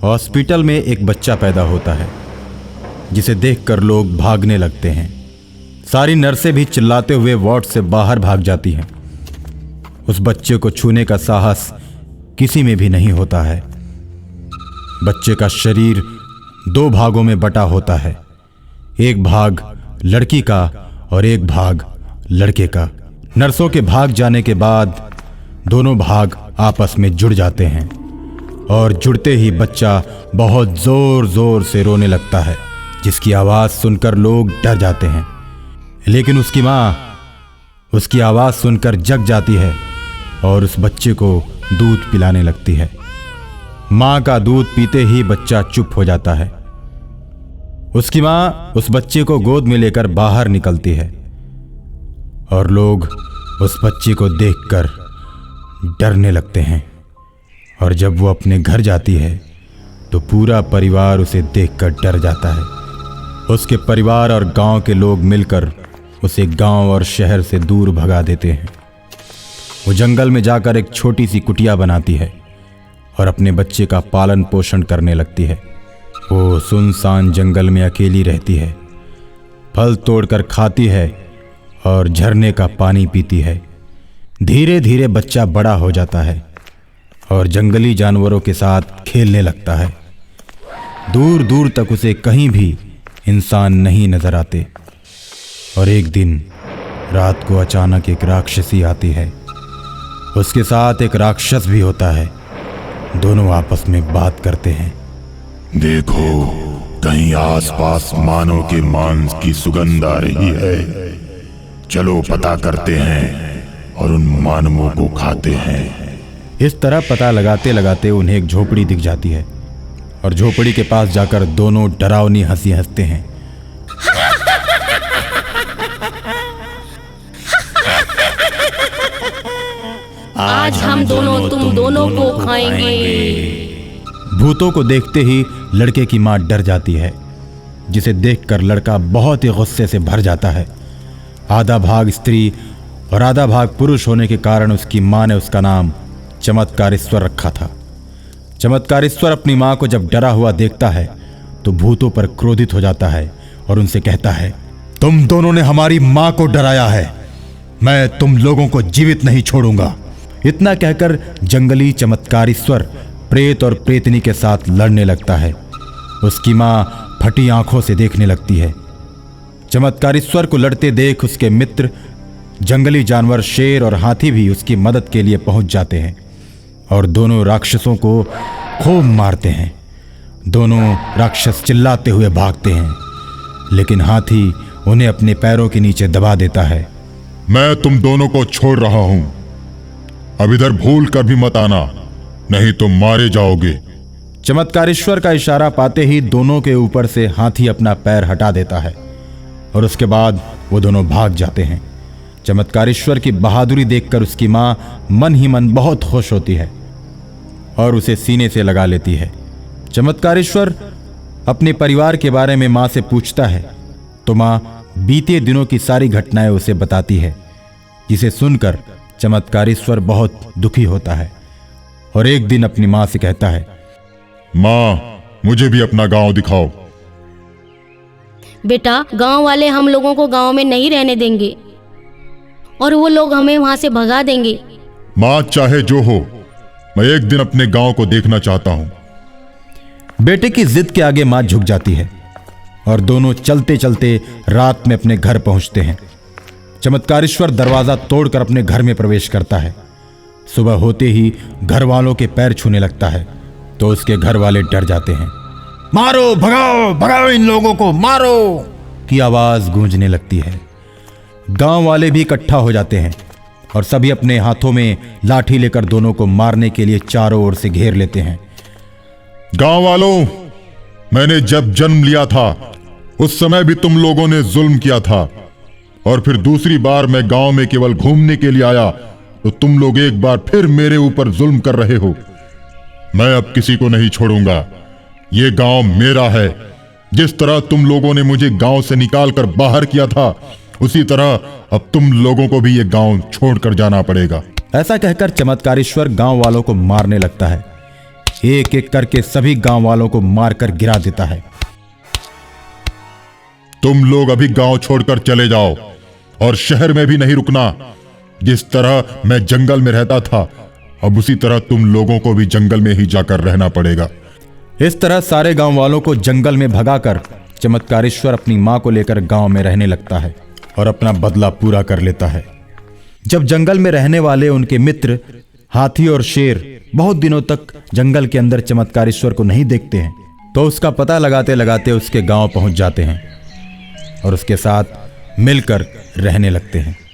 Hospital में एक बच्चा पैदा होता है जिसे देखकर लोग भागने लगते हैं। सारी नर्सें भी चिल्लाते हुए वार्ड से बाहर भाग जाती हैं। उस बच्चे को छूने का साहस किसी में भी नहीं होता है। बच्चे का शरीर 2 भागों में बटा होता है, एक भाग लड़की का और एक भाग लड़के का। नर्सों के भाग जाने के बाद दोनों भाग आपस में जुड़ जाते हैं और जुड़ते ही बच्चा बहुत जोर जोर से रोने लगता है, जिसकी आवाज़ सुनकर लोग डर जाते हैं। लेकिन उसकी माँ उसकी आवाज़ सुनकर जग जाती है और उस बच्चे को दूध पिलाने लगती है। माँ का दूध पीते ही बच्चा चुप हो जाता है। उसकी माँ उस बच्चे को गोद में लेकर बाहर निकलती है और लोग उस बच्चे को देखकर डरने लगते हैं। और जब वो अपने घर जाती है तो पूरा परिवार उसे देखकर डर जाता है। उसके परिवार और गांव के लोग मिलकर उसे गांव और शहर से दूर भगा देते हैं। वो जंगल में जाकर एक छोटी सी कुटिया बनाती है और अपने बच्चे का पालन पोषण करने लगती है। वो सुनसान जंगल में अकेली रहती है, फल तोड़कर खाती है और झरने का पानी पीती है। धीरे धीरे बच्चा बड़ा हो जाता है और जंगली जानवरों के साथ खेलने लगता है। दूर दूर तक उसे कहीं भी इंसान नहीं नजर आते। और एक दिन रात को अचानक एक राक्षसी आती है। उसके साथ एक राक्षस भी होता है। दोनों आपस में बात करते हैं। देखो, कहीं आसपास मानव के मांस की सुगंध आ रही है। चलो पता करते हैं और उन मानवों को खाते हैं। इस तरह पता लगाते लगाते उन्हें एक झोपड़ी दिख जाती है और झोपड़ी के पास जाकर दोनों डरावनी हंसी हंसते हैं। आज हम दोनों तुम दोनों को खाएंगे। भूतों को देखते ही लड़के की मां डर जाती है, जिसे देखकर लड़का बहुत ही गुस्से से भर जाता है। आधा भाग स्त्री और आधा भाग पुरुष होने के कारण उसकी मां ने उसका नाम चमत्कारेश्वर रखा था। चमत्कारेश्वर अपनी मां को जब डरा हुआ देखता है तो भूतों पर क्रोधित हो जाता है और उनसे कहता है, तुम दोनों ने हमारी मां को डराया है, मैं तुम लोगों को जीवित नहीं छोड़ूंगा। इतना कहकर जंगली चमत्कारेश्वर प्रेत और प्रेतनी के साथ लड़ने लगता है। उसकी मां फटी आंखों से देखने लगती है। चमत्कारेश्वर को लड़ते देख उसके मित्र जंगली जानवर शेर और हाथी भी उसकी मदद के लिए पहुंच जाते हैं और दोनों राक्षसों को खूब मारते हैं। दोनों राक्षस चिल्लाते हुए भागते हैं, लेकिन हाथी उन्हें अपने पैरों के नीचे दबा देता है। मैं तुम दोनों को छोड़ रहा हूं, अब इधर भूल कर भी मत आना, नहीं तो मारे जाओगे। चमत्कारेश्वर का इशारा पाते ही दोनों के ऊपर से हाथी अपना पैर हटा देता है और उसके बाद वो दोनों भाग जाते हैं। चमत्कारेश्वर की बहादुरी देखकर उसकी मां मन ही मन बहुत खुश होती है और उसे सीने से लगा लेती है। चमत्कारेश्वर अपने परिवार के बारे में मां से पूछता है तो मां बीते दिनों की सारी घटनाएं उसे बताती है, जिसे सुनकर चमत्कारेश्वर बहुत दुखी होता है और एक दिन अपनी मां से कहता है, मां, मुझे भी अपना गांव दिखाओ। बेटा, गांव वाले हम लोगों को गांव में नहीं रहने देंगे और वो लोग हमें वहां से भगा देंगे। मां, चाहे जो हो, मैं एक दिन अपने गांव को देखना चाहता हूं। बेटे की जिद के आगे मां झुक जाती है और दोनों चलते चलते रात में अपने घर पहुंचते हैं। चमत्कारेश्वर दरवाजा तोड़कर अपने घर में प्रवेश करता है। सुबह होते ही घर वालों के पैर छूने लगता है तो उसके घर वाले डर जाते हैं। मारो, भगाओ भगाओ, इन लोगों को मारो की आवाज गूंजने लगती है। गांव वाले भी इकट्ठा हो जाते हैं और सभी अपने हाथों में लाठी लेकर दोनों को मारने के लिए चारों ओर से घेर लेते हैं। गांव वालों, मैंने जब जन्म लिया था उस समय भी तुम लोगों ने जुल्म किया था, और फिर दूसरी बार मैं गांव में केवल घूमने के लिए आया तो तुम लोग एक बार फिर मेरे ऊपर जुल्म कर रहे हो। मैं अब किसी को नहीं छोड़ूंगा। ये गांव मेरा है। जिस तरह तुम लोगों ने मुझे गांव से निकालकर बाहर किया था, उसी तरह अब तुम लोगों को भी ये गांव छोड़कर जाना पड़ेगा। ऐसा कहकर चमत्कारेश्वर गांव वालों को मारने लगता है। एक एक करके सभी गांव वालों को मारकर गिरा देता है। तुम लोग अभी गांव छोड़कर चले जाओ और शहर में भी नहीं रुकना। जिस तरह मैं जंगल में रहता था, अब उसी तरह तुम लोगों को भी जंगल में ही जाकर रहना पड़ेगा। इस तरह सारे गांव वालों को जंगल में भगाकर चमत्कारेश्वर अपनी मां को लेकर गांव में रहने लगता है और अपना बदला पूरा कर लेता है। जब जंगल में रहने वाले उनके मित्र हाथी और शेर बहुत दिनों तक जंगल के अंदर चमत्कारेश्वर को नहीं देखते हैं, तो उसका पता लगाते लगाते उसके गांव पहुंच जाते हैं और उसके साथ मिलकर रहने लगते हैं।